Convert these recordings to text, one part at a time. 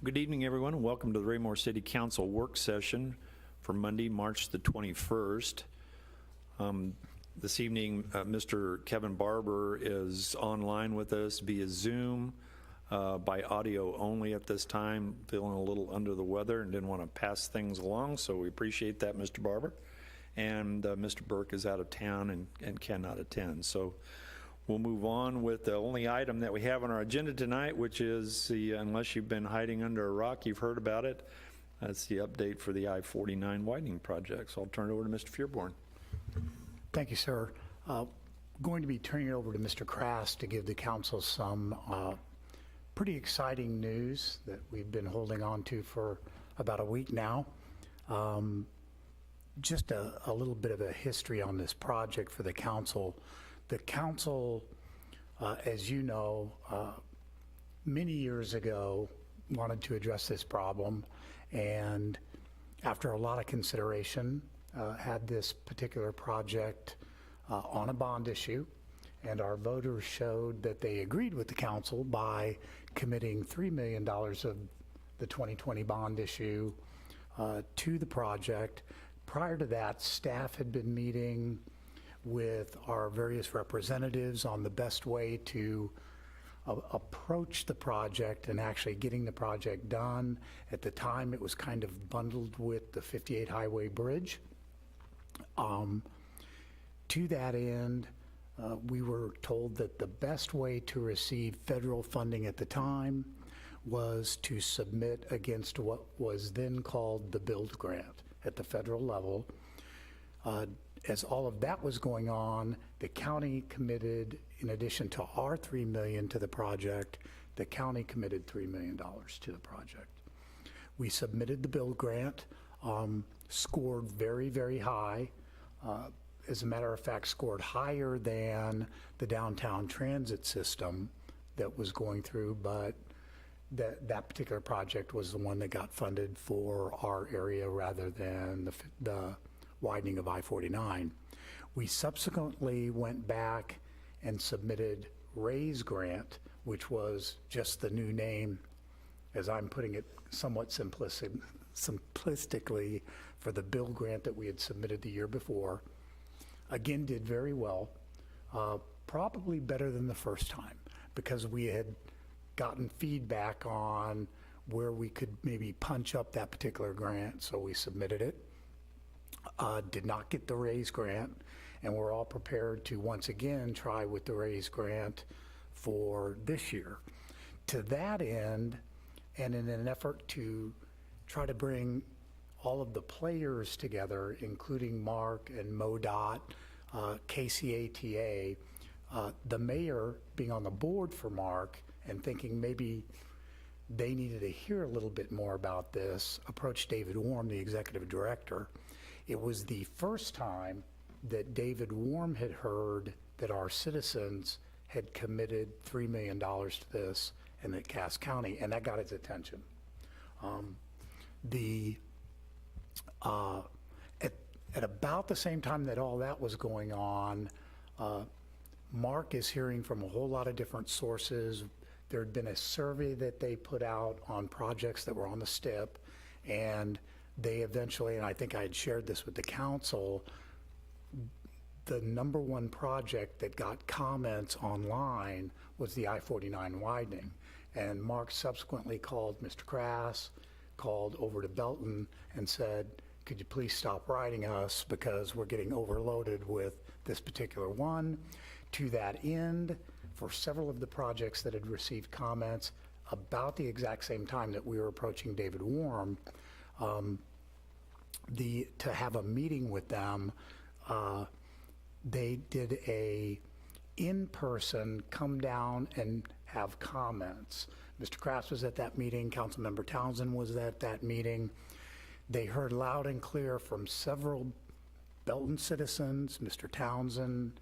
Good evening, everyone, and welcome to the Raymore City Council work session for Monday, March the 21st. This evening, Mr. Kevin Barber is online with us via Zoom by audio only at this time, feeling a little under the weather and didn't want to pass things along, so we appreciate that, Mr. Barber. And Mr. Burke is out of town and cannot attend. So we'll move on with the only item that we have on our agenda tonight, which is the, unless you've been hiding under a rock, you've heard about it. That's the update for the I-49 widening project. So I'll turn it over to Mr. Fearborn. Thank you, sir. Going to be turning it over to Mr. Crass to give the council some pretty exciting news that we've been holding on to for about a week now. Just a little bit of a history on this project for the council. The council, as you know, many years ago wanted to address this problem, and after a lot of consideration, had this particular project on a bond issue, and our voters showed that they agreed with the council by committing $3 million of the 2020 bond issue to the project. Prior to that, staff had been meeting with our various representatives on the best way to approach the project and actually getting the project done. At the time, it was kind of bundled with the 58 Highway Bridge. To that end, we were told that the best way to receive federal funding at the time was to submit against what was then called the BUILD grant at the federal level. As all of that was going on, the county committed, in addition to our $3 million to the project, the county committed $3 million to the project. We submitted the BUILD grant, scored very, very high. As a matter of fact, scored higher than the downtown transit system that was going through, but that particular project was the one that got funded for our area rather than the widening of I-49. We subsequently went back and submitted RAISE grant, which was just the new name, as I'm putting it somewhat simplistically, for the BUILD grant that we had submitted the year before. Again, did very well, probably better than the first time, because we had gotten feedback on where we could maybe punch up that particular grant, so we submitted it. Did not get the RAISE grant, and we're all prepared to once again try with the RAISE grant for this year. To that end, and in an effort to try to bring all of the players together, including Mark and MoDOT, KCATA, the mayor being on the board for Mark and thinking maybe they needed to hear a little bit more about this, approached David Warm, the executive director. It was the first time that David Warm had heard that our citizens had committed $3 million to this in the Cass County, and that got his attention. At about the same time that all that was going on, Mark is hearing from a whole lot of different sources. There had been a survey that they put out on projects that were on the STIP, and they eventually, and I think I had shared this with the council, the #1 project that got comments online was the I-49 widening. And Mark subsequently called Mr. Crass, called over to Belton and said, could you please stop writing us because we're getting overloaded with this particular one. To that end, for several of the projects that had received comments about the exact same time that we were approaching David Warm, to have a meeting with them, they did a in-person come down and have comments. Mr. Crass was at that meeting, Councilmember Townsend was at that meeting. They heard loud and clear from several Belton citizens, Mr. Townsend,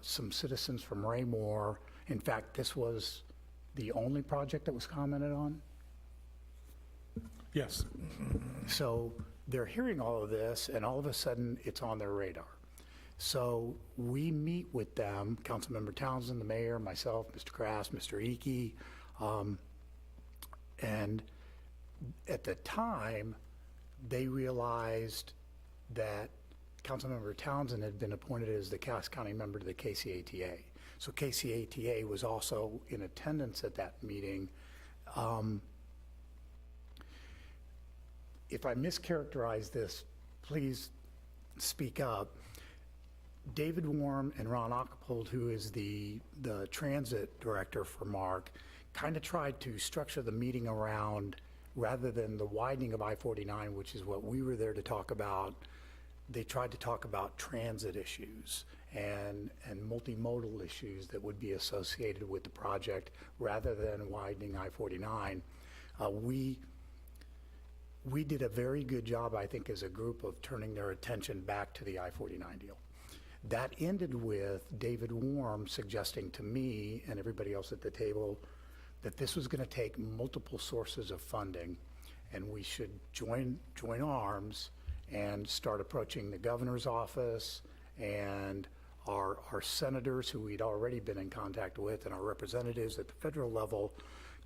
some citizens from Raymore. In fact, this was the only project that was commented on? Yes. So they're hearing all of this, and all of a sudden it's on their radar. So we meet with them, Councilmember Townsend, the mayor, myself, Mr. Crass, Mr. Icky, and At the time, they realized that Councilmember Townsend had been appointed as the Cass County member to the KCATA. So KCATA was also in attendance at that meeting. If I mischaracterize this, please speak up. David Warm and Ron Acapult, who is the transit director for MARC, kind of tried to structure the meeting around, rather than the widening of I-49, which is what we were there to talk about, they tried to talk about transit issues and multimodal issues that would be associated with the project rather than widening I-49. We did a very good job, I think, as a group of turning their attention back to the I-49 deal. That ended with David Warm suggesting to me and everybody else at the table that this was going to take multiple sources of funding, and we should join arms and start approaching the governor's office and our senators who we'd already been in contact with and our representatives at the federal level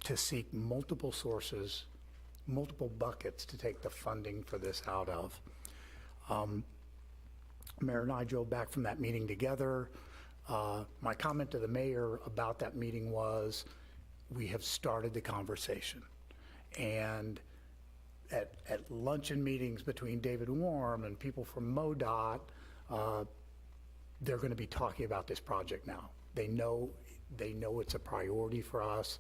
to seek multiple sources, multiple buckets to take the funding for this out of. Mayor and I drove back from that meeting together. My comment to the mayor about that meeting was, we have started the conversation. And at luncheon meetings between David Warm and people from MoDOT, they're going to be talking about this project now. They know it's a priority for us,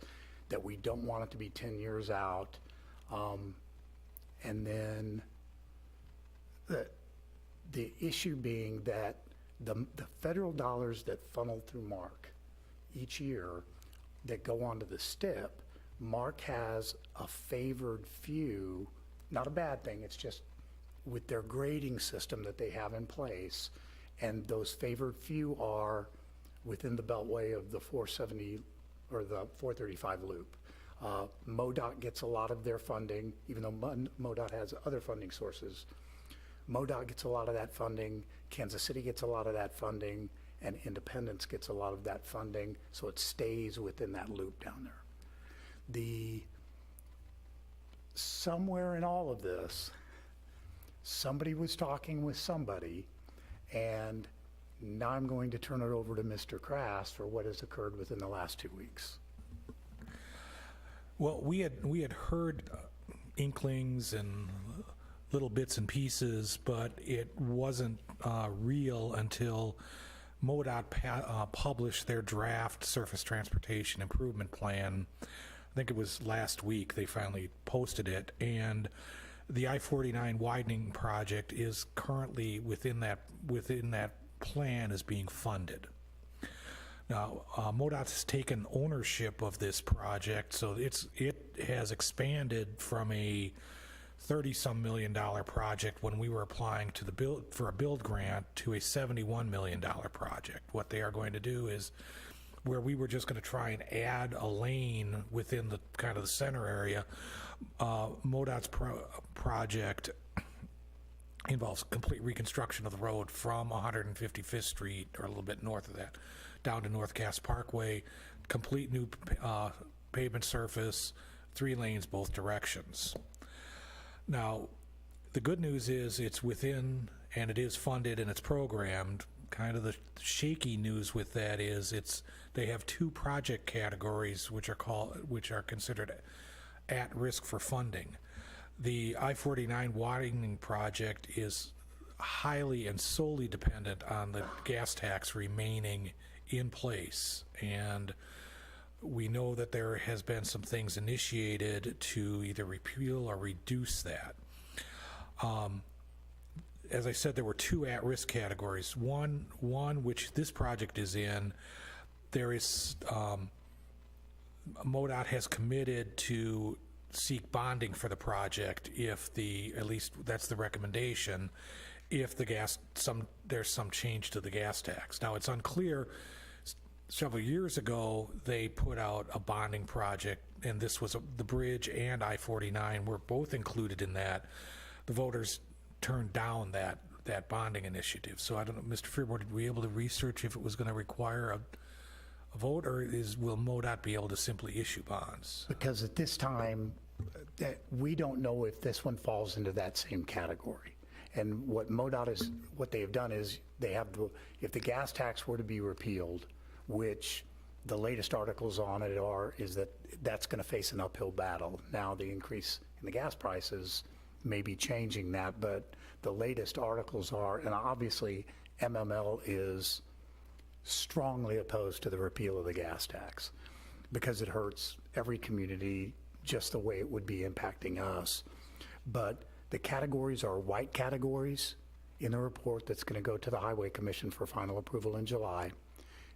that we don't want it to be 10 years out. And then the issue being that the federal dollars that funnel through MARC each year that go onto the STIP, MARC has a favored few, not a bad thing, it's just with their grading system that they have in place, and those favored few are within the beltway of the 470 or the 435 loop. MoDOT gets a lot of their funding, even though MoDOT has other funding sources. MoDOT gets a lot of that funding, Kansas City gets a lot of that funding, and Independence gets a lot of that funding, so it stays within that loop down there. Somewhere in all of this, somebody was talking with somebody, and now I'm going to turn it over to Mr. Crass for what has occurred within the last 2 weeks. Well, we had heard inklings and little bits and pieces, but it wasn't real until MoDOT published their draft surface transportation improvement plan. I think it was last week they finally posted it, and the I-49 widening project is currently within that plan is being funded. Now, MoDOT has taken ownership of this project, so it has expanded from a $30-some million project when we were applying to for a build grant to a $71 million project. What they are going to do is, where we were just going to try and add a lane within the kind of the center area, MoDOT's project involves complete reconstruction of the road from 155th Street, or a little bit north of that, down to North Cass Parkway, complete new pavement surface, 3 lanes both directions. Now, the good news is it's within, and it is funded, and it's programmed. Kind of the shaky news with that is they have 2 project categories which are considered at risk for funding. The I-49 widening project is highly and solely dependent on the gas tax remaining in place, and we know that there has been some things initiated to either repeal or reduce that. As I said, there were 2 at-risk categories. One which this project is in, there is MoDOT has committed to seek bonding for the project if at least that's the recommendation, if there's some change to the gas tax. Now, it's unclear. Several years ago, they put out a bonding project, and this was the bridge and I-49 were both included in that. The voters turned down that bonding initiative. So I don't know, Mr. Freeborn, were we able to research if it was going to require a vote, or will MoDOT be able to simply issue bonds? Because at this time, We don't know if this one falls into that same category. And what what they have done is they have, if the gas tax were to be repealed, which the latest articles on it is that that's going to face an uphill battle. Now the increase in the gas prices may be changing that, but the latest articles are, and obviously MML is strongly opposed to the repeal of the gas tax because it hurts every community just the way it would be impacting us. But the categories are white categories in the report that's going to go to the Highway Commission for final approval in July.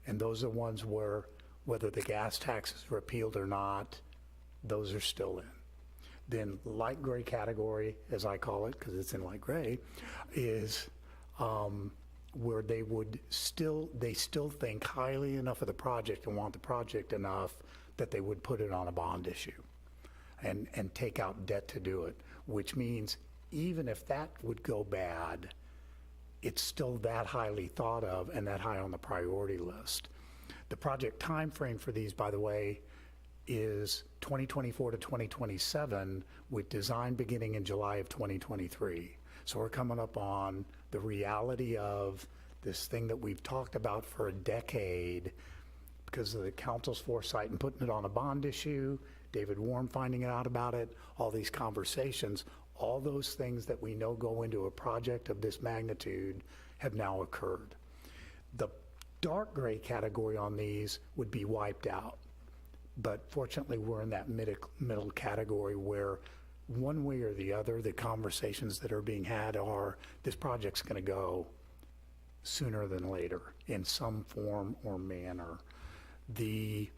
And those are ones where, whether the gas tax is repealed or not, those are still in. Then light gray category, as I call it, because it's in light gray, is where they still think highly enough of the project and want the project enough that they would put it on a bond issue and take out debt to do it, which means even if that would go bad, it's still that highly thought of and that high on the priority list. The project time frame for these, by the way, is 2024 to 2027, with design beginning in July of 2023. So we're coming up on the reality of this thing that we've talked about for a decade because of the council's foresight and putting it on a bond issue, David Warren finding out about it, all these conversations, all those things that we know go into a project of this magnitude have now occurred. The dark gray category on these would be wiped out. But fortunately, we're in that middle category where one way or the other, the conversations that are being had are, this project's going to go sooner than later in some form or manner. The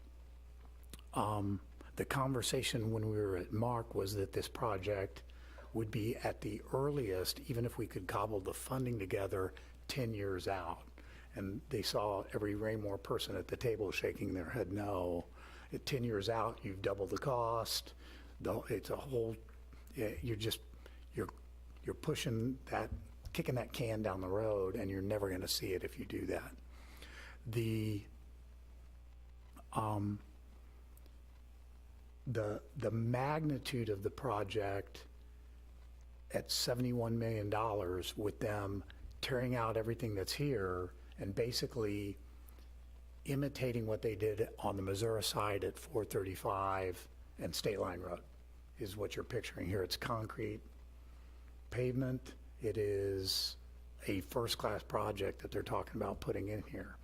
conversation when we were at Mark was that this project would be at the earliest, even if we could cobble the funding together, 10 years out. And they saw every Raymore person at the table shaking their head no. At 10 years out, you've doubled the cost. It's a whole, you're pushing that, kicking that can down the road, and you're never going to see it if you do that. The magnitude of the project at $71 million, with them tearing out everything that's here and basically imitating what they did on the Missouri side at 435 and State Line Road, is what you're picturing here. It's concrete pavement. It is a first-class project that they're talking about putting in here.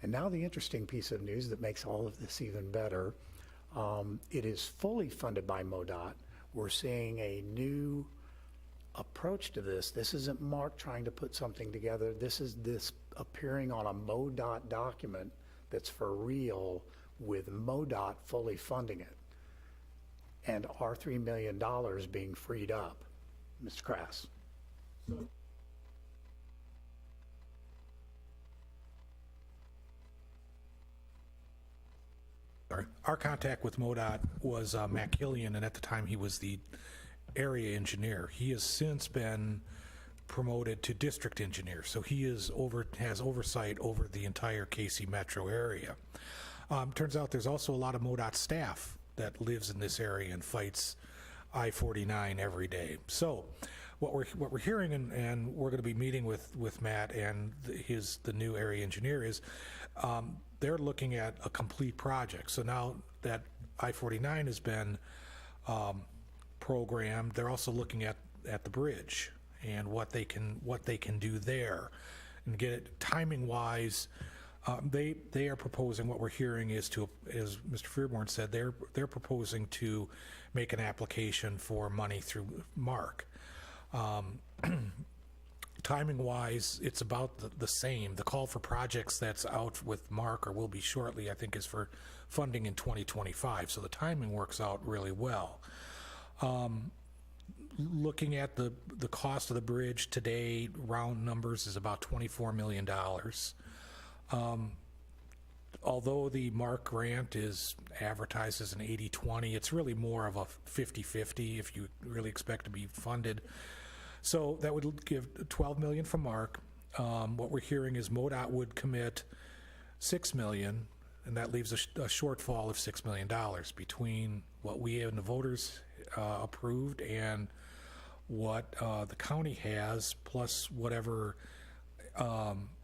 And now the interesting piece of news that makes all of this even better, it is fully funded by MoDOT. We're seeing a new approach to this. This isn't Mark trying to put something together. This is this appearing on a MoDOT document that's for real, with MoDOT fully funding it and our $3 million being freed up. Mr. Crass. Our contact with MoDOT was Matt Killian, and at the time he was the area engineer. He has since been promoted to district engineer, so he has oversight over the entire KC metro area. Turns out there's also a lot of MoDOT staff that lives in this area and fights I-49 every day. So what we're hearing, and we're going to be meeting with Matt and the new area engineer, is they're looking at a complete project. So now that I-49 has been programmed, they're also looking at the bridge and what they can do there and get it timing wise. They are proposing, what we're hearing is as Mr. Fearborn said, they're proposing to make an application for money through Mark. Timing wise, it's about the same. The call for projects that's out with Mark, or will be shortly, I think, is for funding in 2025. So the timing works out really well. Looking at the cost of the bridge today, round numbers, is about $24 million. Although the Mark grant is advertised as an 80-20, it's really more of a 50-50 if you really expect to be funded. So that would give $12 million from Mark. What we're hearing is MoDOT would commit $6 million, and that leaves a shortfall of $6 million between what we and the voters approved and what the county has, plus whatever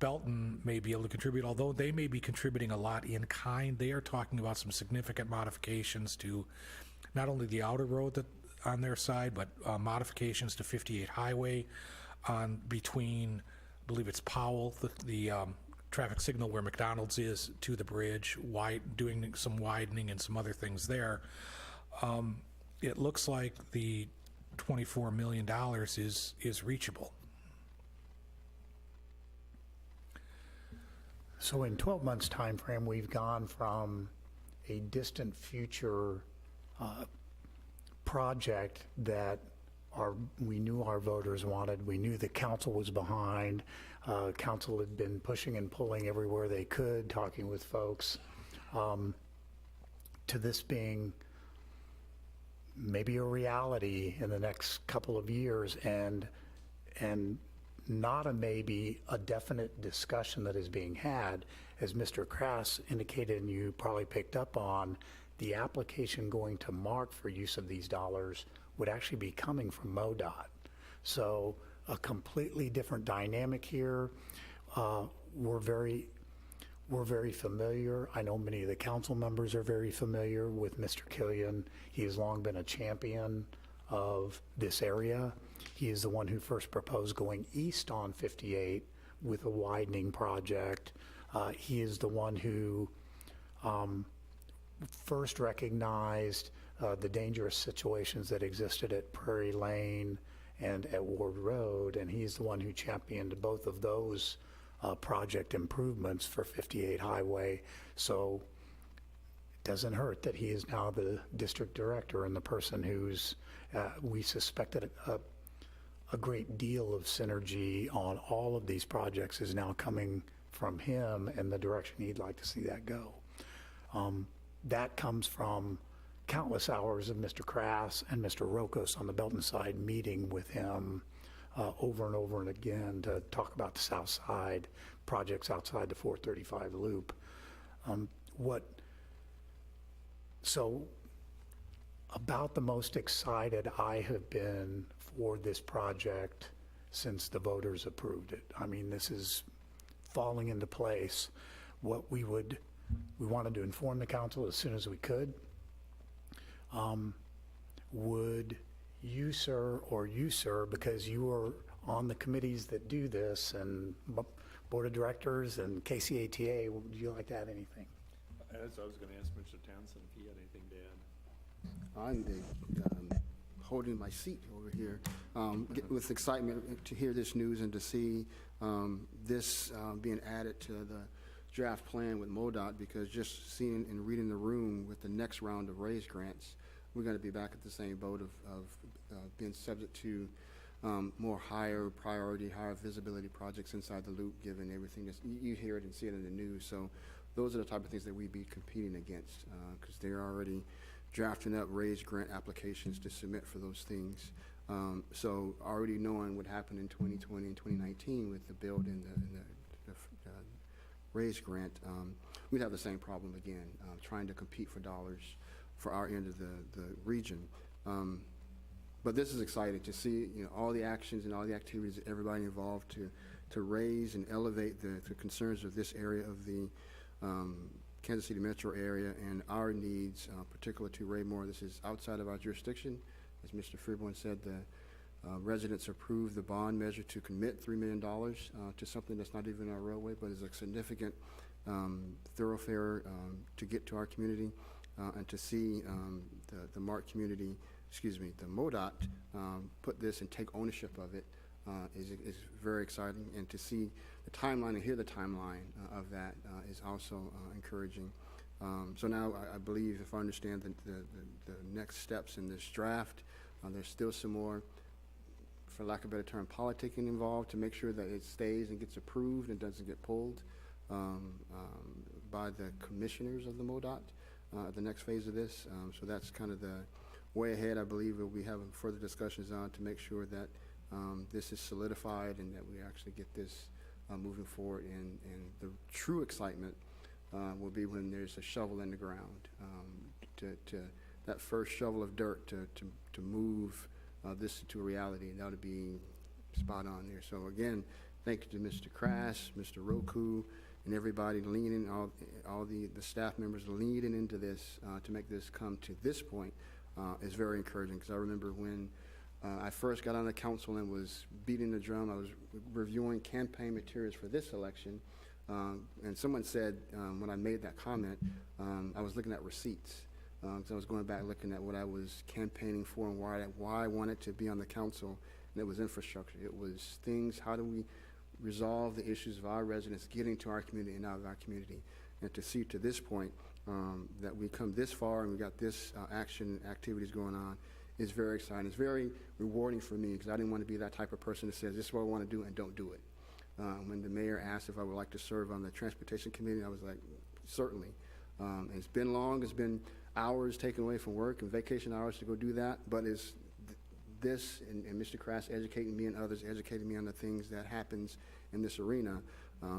Belton may be able to contribute, although they may be contributing a lot in kind. They are talking about some significant modifications to not only the outer road that on their side, but modifications to 58 Highway on between, I believe it's Powell, the traffic signal where McDonald's is, to the bridge, doing some widening and some other things there. It looks like the $24 million is reachable. So in 12 months' time frame, we've gone from a distant future project that we knew our voters wanted, we knew the council was behind, council had been pushing and pulling everywhere they could, talking with folks, to this being maybe a reality in the next couple of years, and not a maybe, a definite discussion that is being had. As Mr. Crass indicated, and you probably picked up on, the application going to Mark for use of these dollars would actually be coming from MoDOT. So a completely different dynamic here. We're very familiar. I know many of the council members are very familiar with Mr. Killian. He has long been a champion of this area. He is the one who first proposed going east on 58 with a widening project. He is the one who first recognized the dangerous situations that existed at Prairie Lane and at Ward Road, and he's the one who championed both of those project improvements for 58 Highway. So it doesn't hurt that he is now the district director and the person who's, we suspected a great deal of synergy on all of these projects is now coming from him and the direction he'd like to see that go. That comes from countless hours of Mr. Crass and Mr. Rokos on the Belton side meeting with him over and over and again to talk about the South Side projects outside the 435 loop. So about the most excited I have been for this project since the voters approved it. I mean, this is falling into place. What we wanted to inform the council as soon as we could. Would you, sir, or you, sir, because you are on the committees that do this and board of directors and KCATA, would you like to add anything? As I was going to ask Mr. Townsend if he had anything to add. I'm holding my seat over here with excitement to hear this news and to see this being added to the draft plan with MoDOT, because just seeing and reading the room with the next round of raise grants, we're going to be back at the same boat of being subject to more higher priority, higher visibility projects inside the loop, given everything that's, you hear it and see it in the news. So those are the type of things that we'd be competing against, because they're already drafting up raise grant applications to submit for those things. So already knowing what happened in 2020 and 2019 with the build and the raise grant, we'd have the same problem again, trying to compete for dollars for our end of the region. But this is exciting to see, all the actions and all the activities that everybody involved to raise and elevate the concerns of this area of the Kansas City metro area and our needs, particular to Raymore. This is outside of our jurisdiction. As Mr. Freeborn said, the residents approved the bond measure to commit $3 million to something that's not even our roadway, but is a significant thoroughfare to get to our community, and to see the the MoDOT put this and take ownership of it is very exciting, and to see the timeline and hear the timeline of that is also encouraging. So now I believe, if I understand the next steps in this draft, there's still some more, for lack of a better term, politicking involved to make sure that it stays and gets approved and doesn't get pulled by the commissioners of the MoDOT at the next phase of this. So that's kind of the way ahead. I believe we'll be having further discussions on to make sure that this is solidified and that we actually get this moving forward. And the true excitement will be when there's a shovel in the ground that first shovel of dirt to move this to a reality. And that would be spot on there. So again, thank you to Mr. Crass, Mr. Roku, and everybody leaning, all the staff members leaning into this to make this come to this point is very encouraging. Because I remember when I first got on the council and was beating the drum, I was reviewing campaign materials for this election, and someone said when I made that comment, I was looking at receipts. So I was going back looking at what I was campaigning for and why I wanted to be on the council, and it was infrastructure. It was things, how do we resolve the issues of our residents getting to our community and out of our community. And to see to this point that we come this far and we got this action activities going on is very exciting. It's very rewarding for me because I didn't want to be that type of person that says this is what I want to do and don't do it. When the mayor asked if I would like to serve on the transportation committee, I was like, certainly. And it's been long. It's been hours taken away from work and vacation hours to go do that. But it's this and Mr. Crass educating me and others educating me on the things that happens in this arena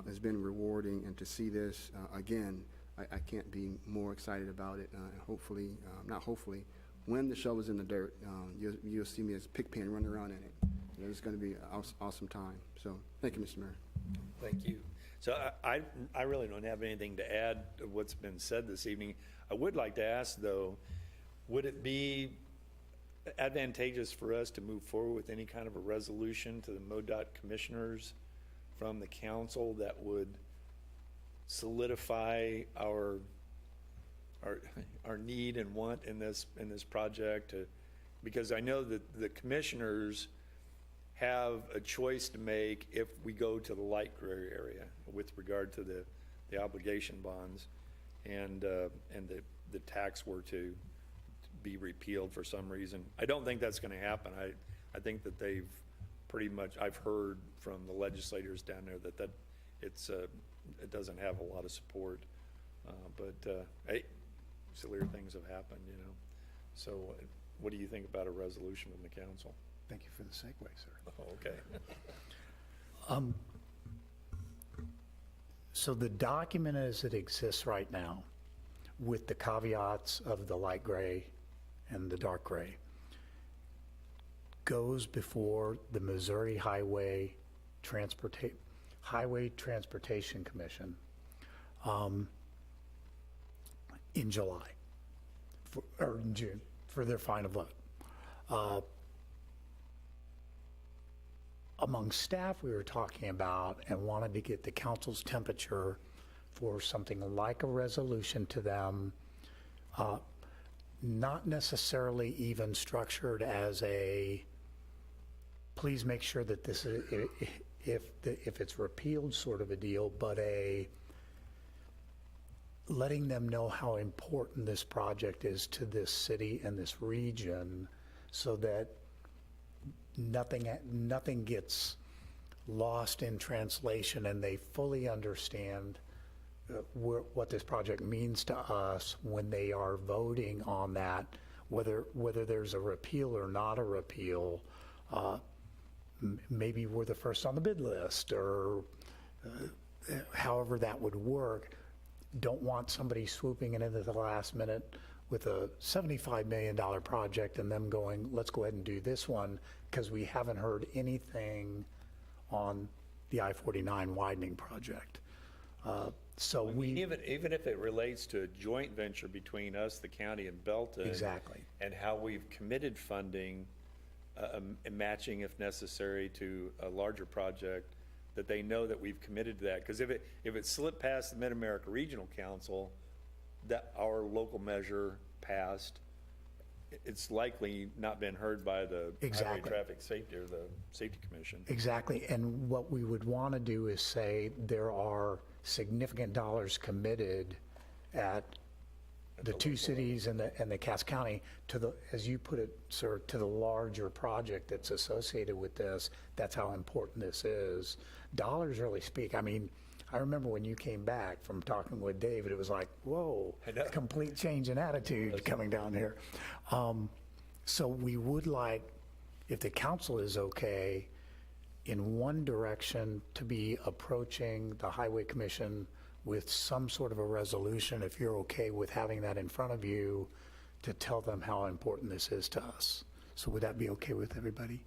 has been rewarding. And to see this again, I can't be more excited about it. And hopefully, not hopefully, when the shovel's in the dirt, you'll see me as Pigpen running around in it. It's going to be an awesome time. So thank you, Mr. Mayor. Thank you. So I really don't have anything to add to what's been said this evening. I would like to ask, though, would it be advantageous for us to move forward with any kind of a resolution to the MoDOT commissioners from the council that would solidify our need and want in this project? Because I know that the commissioners have a choice to make if we go to the light gray area with regard to the obligation bonds and the tax were to be repealed for some reason. I don't think that's going to happen. I think that they've pretty much, I've heard from the legislators down there that it doesn't have a lot of support. But hey, sillier things have happened, you know. So what do you think about a resolution from the council? Thank you for the segue, sir. Oh, okay. So the document as it exists right now, with the caveats of the light gray and the dark gray, goes before the Missouri Highway Transportation Commission in July, or in June, for their final vote. Among staff, we were talking about and wanted to get the council's temperature for something like a resolution to them, not necessarily even structured as a, please make sure that this is, if it's repealed sort of a deal, but a letting them know how important this project is to this city and this region so that nothing gets lost in translation and they fully understand what this project means to us when they are voting on that, whether there's a repeal or not a repeal. Maybe we're the first on the bid list or however that would work. Don't want somebody swooping in at the last minute with a $75 million project and them going, let's go ahead and do this one because we haven't heard anything on the I-49 widening project. So even if it relates to a joint venture between us, the county, and Belton. Exactly. And how we've committed funding, and matching if necessary to a larger project, that they know that we've committed to that. Because if it slipped past the Mid-America Regional Council, that our local measure passed, it's likely not been heard by the Highway Traffic Safety or the Safety Commission. Exactly. And what we would want to do is say there are significant dollars committed at the two cities and the Cass County to the, as you put it, sir, to the larger project that's associated with this. That's how important this is. Dollars really speak. I mean, I remember when you came back from talking with David, it was like, whoa, a complete change in attitude coming down here. So we would like, if the council is okay, in one direction to be approaching the Highway Commission with some sort of a resolution, if you're okay with having that in front of you, to tell them how important this is to us. So would that be okay with everybody?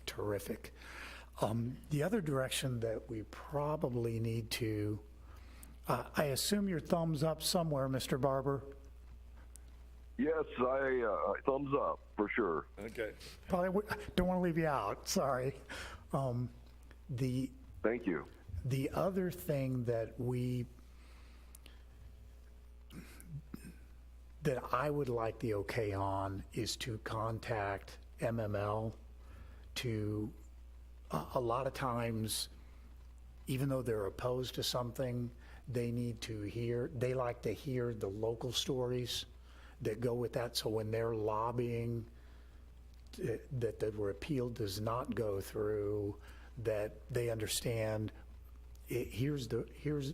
Terrific. The other direction that we probably need to, I assume your thumbs up somewhere, Mr. Barber? Yes, I thumbs up for sure. Okay. Probably don't want to leave you out, sorry. The Thank you. The other thing that I would like the okay on is to contact MML to, a lot of times, even though they're opposed to something, they like to hear the local stories that go with that. So when they're lobbying that the repeal does not go through, that they understand here's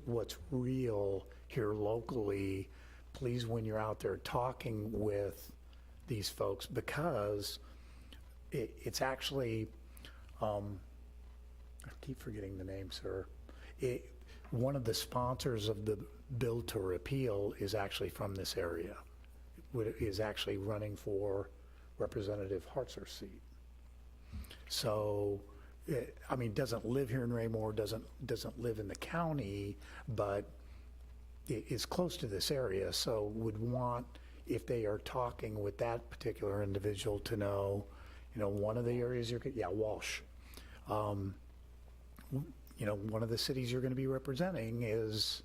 what's real here locally. Please, when you're out there talking with these folks, because it's actually, I keep forgetting the name, sir. One of the sponsors of the bill to repeal is actually from this area, is actually running for Representative Hartzer's seat. So, I mean, doesn't live here in Raymore, doesn't live in the county, but is close to this area, so would want, if they are talking with that particular individual, to know, one of the areas Walsh. One of the cities you're going to be representing is,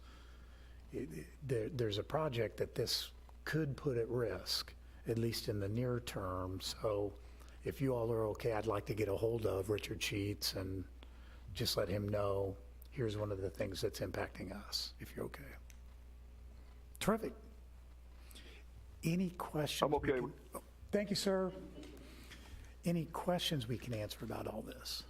there's a project that this could put at risk, at least in the near term. So if you all are okay, I'd like to get a hold of Richard Sheets and just let him know, here's one of the things that's impacting us, if you're okay. Terrific. Any questions? I'm okay. Thank you, sir. Any questions we can answer about all this?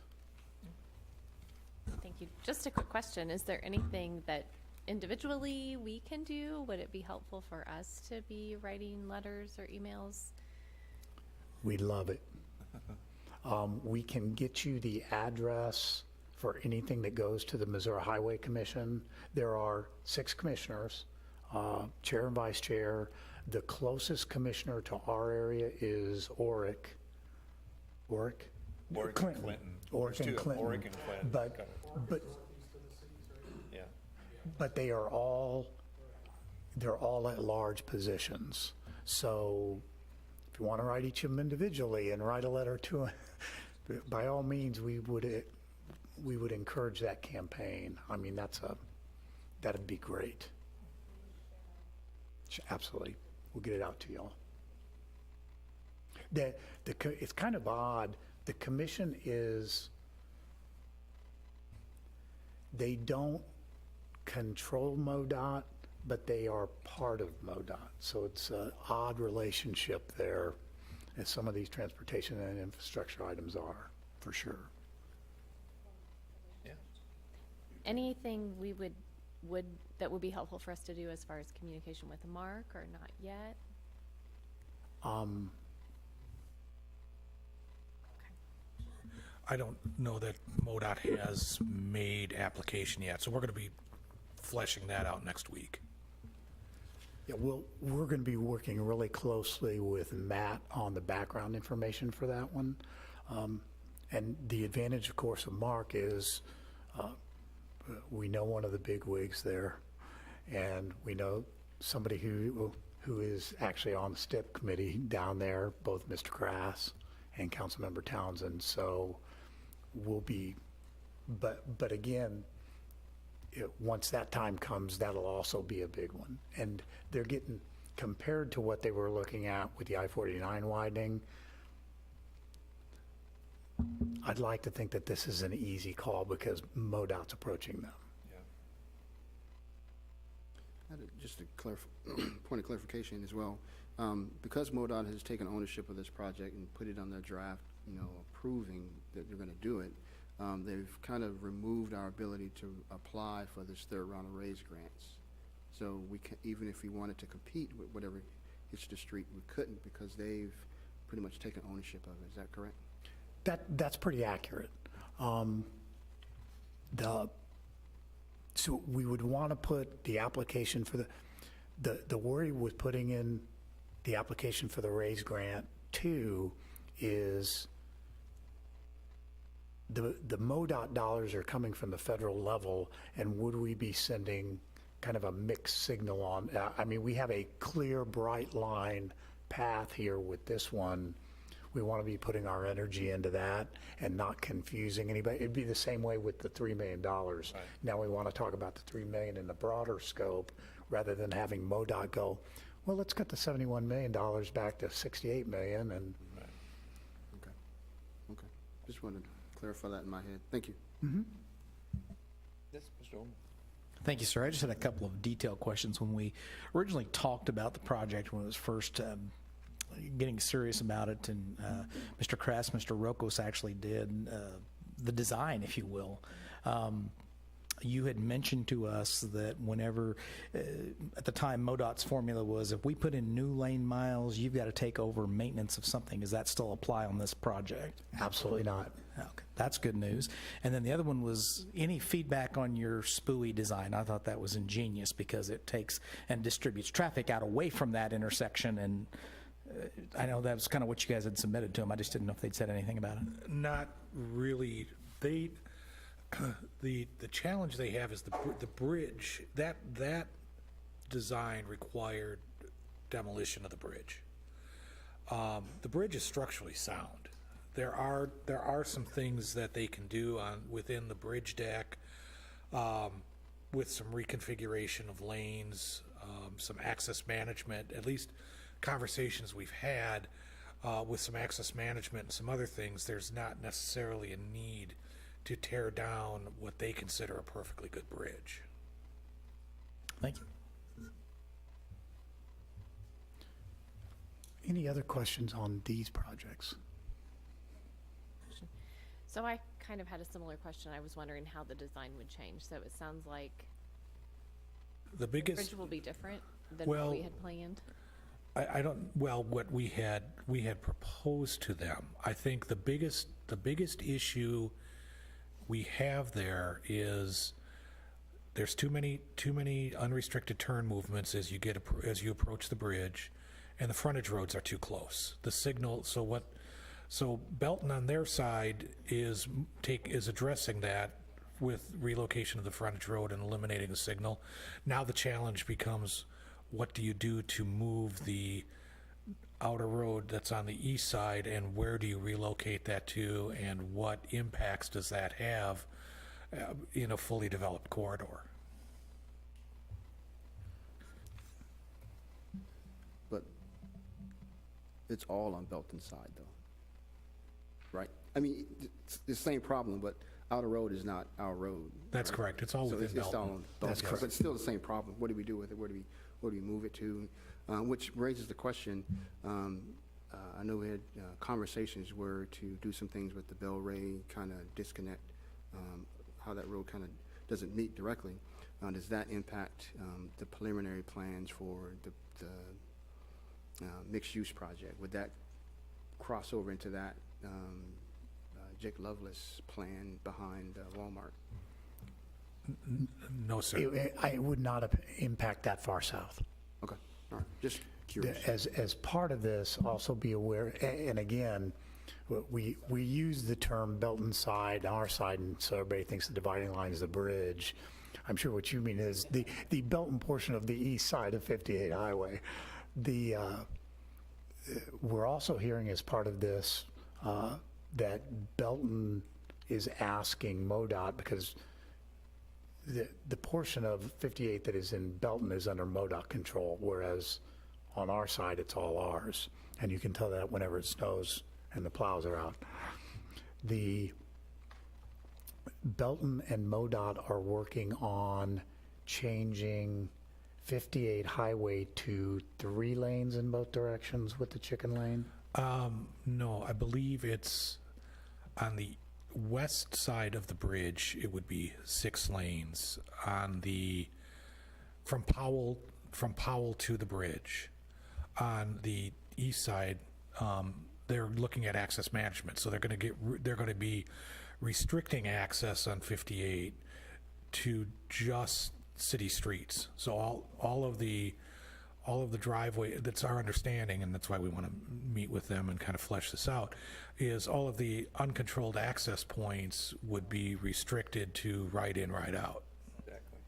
Thank you. Just a quick question. Is there anything that individually we can do? Would it be helpful for us to be writing letters or emails? We love it. We can get you the address for anything that goes to the Missouri Highway Commission. There are 6 commissioners, chair and vice chair. The closest commissioner to our area is Oric. Oric and Clinton. Oric There's and two, Clinton. Oric and Clinton. Yeah. But they're all at large positions. So if you want to write each of them individually and write a letter to them, by all means, we would encourage that campaign. I mean, that'd be great. Absolutely. We'll get it out to y'all. It's kind of odd. The commission they don't control MoDOT, but they are part of MoDOT. So it's an odd relationship there, as some of these transportation and infrastructure items are, for sure. Yeah. Anything that would be helpful for us to do as far as communication with Mark, or not yet? I don't know that MoDOT has made application yet, so we're going to be fleshing that out next week. Yeah, we're going to be working really closely with Matt on the background information for that one. And the advantage, of course, of Mark is we know one of the big wigs there, and we know somebody who is actually on the STIP committee down there, both Mr. Grass and Councilmember Townsend. So we'll be, but again, once that time comes, that'll also be a big one. And they're getting, compared to what they were looking at with the I-49 widening, I'd like to think that this is an easy call because MoDOT's approaching them. Just a point of clarification as well. Because MoDOT has taken ownership of this project and put it on their draft, approving that they're going to do it, they've kind of removed our ability to apply for this third round of raise grants. So we can, even if we wanted to compete with whatever hits the street, we couldn't because they've pretty much taken ownership of it. Is that correct? That's pretty accurate. So we would want to put the application for the worry with putting in the application for the RAISE grant too is the MoDOT dollars are coming from the federal level, and would we be sending kind of a mixed signal on, I mean, we have a clear, bright line path here with this one. We want to be putting our energy into that and not confusing anybody. It'd be the same way with the $3 million. Now we want to talk about the $3 million in the broader scope rather than having MoDOT go, well, let's cut the $71 million back to $68 million and Okay. Okay. Just wanted to clarify that in my head. Thank you. Yes, Mr. Ullman. Thank you, sir. I just had a couple of detailed questions. When we originally talked about the project, when it was first getting serious about it, and Mr. Kress, Mr. Rokos actually did the design, if you will. You had mentioned to us that whenever, at the time, MoDOT's formula was if we put in new lane miles, you've got to take over maintenance of something. Does that still apply on this project? absolutely not. Okay, that's good news. And then the other one was any feedback on your SPUI design. I thought that was ingenious because it takes and distributes traffic out away from that intersection. And I know that was kind of what you guys had submitted to them. I just didn't know if they'd said anything about it. Not really. They, the challenge they have is the bridge. That design required demolition of the bridge. The bridge is structurally sound. There are some things that they can do within the bridge deck, with some reconfiguration of lanes, some access management. At least conversations we've had with some access management and some other things. There's not necessarily a need to tear down what they consider a perfectly good bridge. Thank you. Any other questions on these projects? So I kind of had a similar question. I was wondering how the design would change. So it sounds like The the biggest, bridge will be different than what Well, we had planned. I don't, well, what we had proposed to them, I think the biggest issue we have there is there's too many unrestricted turn movements as you approach the bridge, and the frontage roads are too close. The signal, so Belton on their side is addressing that with relocation of the frontage road and eliminating the signal. Now the challenge becomes, what do you do to move the outer road that's on the east side, and where do you relocate that to, and what impacts does that have in a fully developed corridor? But it's all on Belton's side, though, right? I mean, it's the same problem, but outer road is not our road. That's right? correct. It's all So within it's all Belton. on Belton, but it's still the same problem. What do we do with it? Where do we move it to? Which raises the question, I know we had conversations where to do some things with the Bel-Ray kind of disconnect, how that road kind of doesn't meet directly. Does that impact the preliminary plans for the mixed-use project? Would that cross over into that Jake Lovelace plan behind Walmart? No, sir. It would not impact that far south. Okay, all right, just curious. As part of this, also be aware, and again, we use the term Belton side, our side, and so everybody thinks the dividing line is the bridge. I'm sure what you mean is the Belton portion of the east side of 58 Highway. We're also hearing as part of this that Belton is asking MoDOT, because the portion of 58 that is in Belton is under MoDOT control, whereas on our side, it's all ours. And you can tell that whenever it snows and the plows are out. The Belton and MoDOT are working on changing 58 Highway to 3 lanes in both directions with the chicken lane. No, I believe it's on the west side of the bridge, it would be 6 lanes. From Powell to the bridge. On the east side, they're looking at access management, so they're going to be restricting access on 58 to just city streets. So all of the all of the driveway, that's our understanding, and that's why we want to meet with them and kind of flesh this out, is all of the uncontrolled access points would be restricted to right in, right out. Exactly.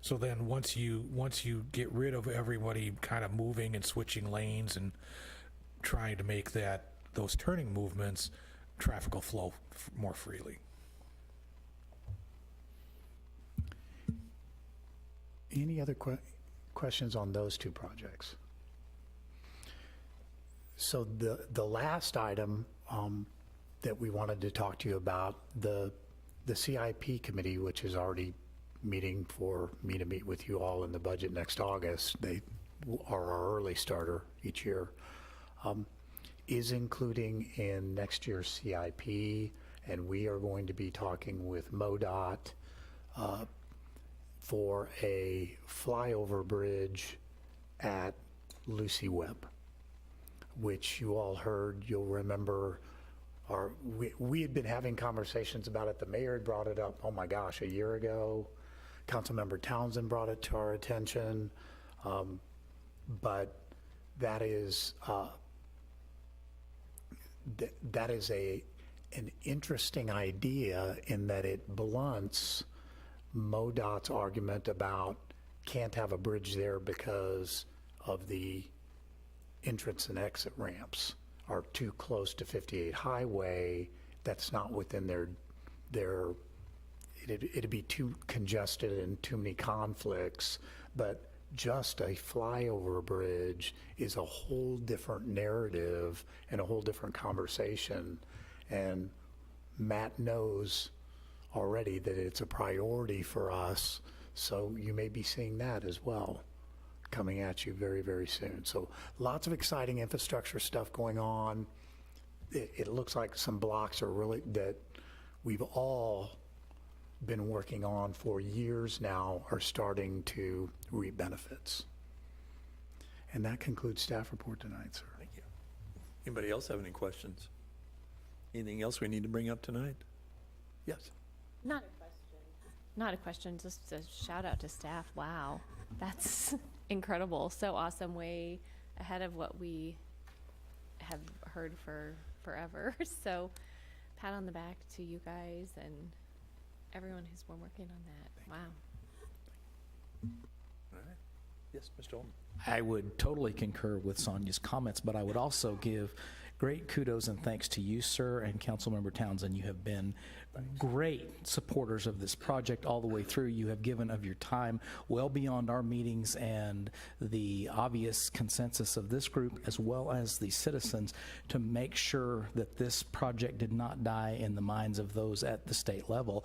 So then, once you get rid of everybody kind of moving and switching lanes and trying to make those turning movements, traffic will flow more freely. Any other questions on those two projects? So the last item that we wanted to talk to you about, the CIP committee, which is already meeting for me to meet with you all in the budget next August. They are our early starter each year. Is including in next year's CIP, and we are going to be talking with MoDOT for a flyover bridge at Lucy Webb, which you all heard. You'll remember we had been having conversations about it. The mayor had brought it up, oh my gosh, a year ago. Councilmember Townsend brought it to our attention. But that is an interesting idea in that it blunts MoDOT's argument about can't have a bridge there because of the entrance and exit ramps are too close to 58 Highway. That's not within it'd be too congested and too many conflicts, but just a flyover bridge is a whole different narrative and a whole different conversation. And Matt knows already that it's a priority for us, so you may be seeing that as well coming at you very, very soon. So lots of exciting infrastructure stuff going on. It looks like some blocks are really that we've all been working on for years now are starting to reap benefits. And that concludes staff report tonight, sir. Thank you. Anybody else have any questions? Anything else we need to bring up tonight? Yes. Not a question. Not a question, just a shout out to staff. Wow, that's incredible. So awesome, way ahead of what we have heard for forever. So pat on the back to you guys and everyone who's been working on that. Wow. All right. Yes, Mr. Holman. I would totally concur with Sonia's comments, but I would also give great kudos and thanks to you, sir, and Councilmember Townsend. You have been great supporters of this project all the way through. You have given of your time well beyond our meetings and the obvious consensus of this group as well as the citizens to make sure that this project did not die in the minds of those at the state level.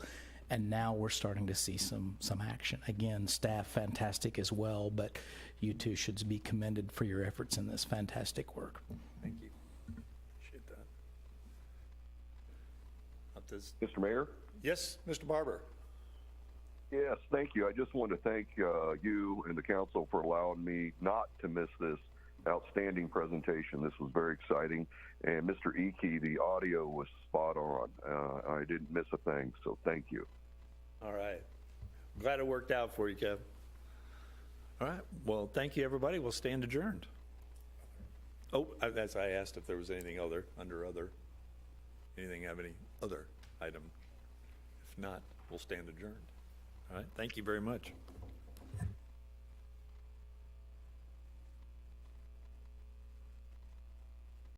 And now we're starting to see some action. Again, staff fantastic as well, but you two should be commended for your efforts in this fantastic work. Thank you. Appreciate that. Up this. Mr. Mayor? Yes, Mr. Barber. Yes, thank you. I just wanted to thank you and the council for allowing me not to miss this outstanding presentation. This was very exciting. And Mr. Eke, the audio was spot on. I didn't miss a thing, so thank you. All right. Glad it worked out for you, Kev. All right. Well, thank you, everybody. We'll stand adjourned. Oh, as I asked if there was anything other, under other. Anything have any other item? If not, we'll stand adjourned. All right. Thank you very much.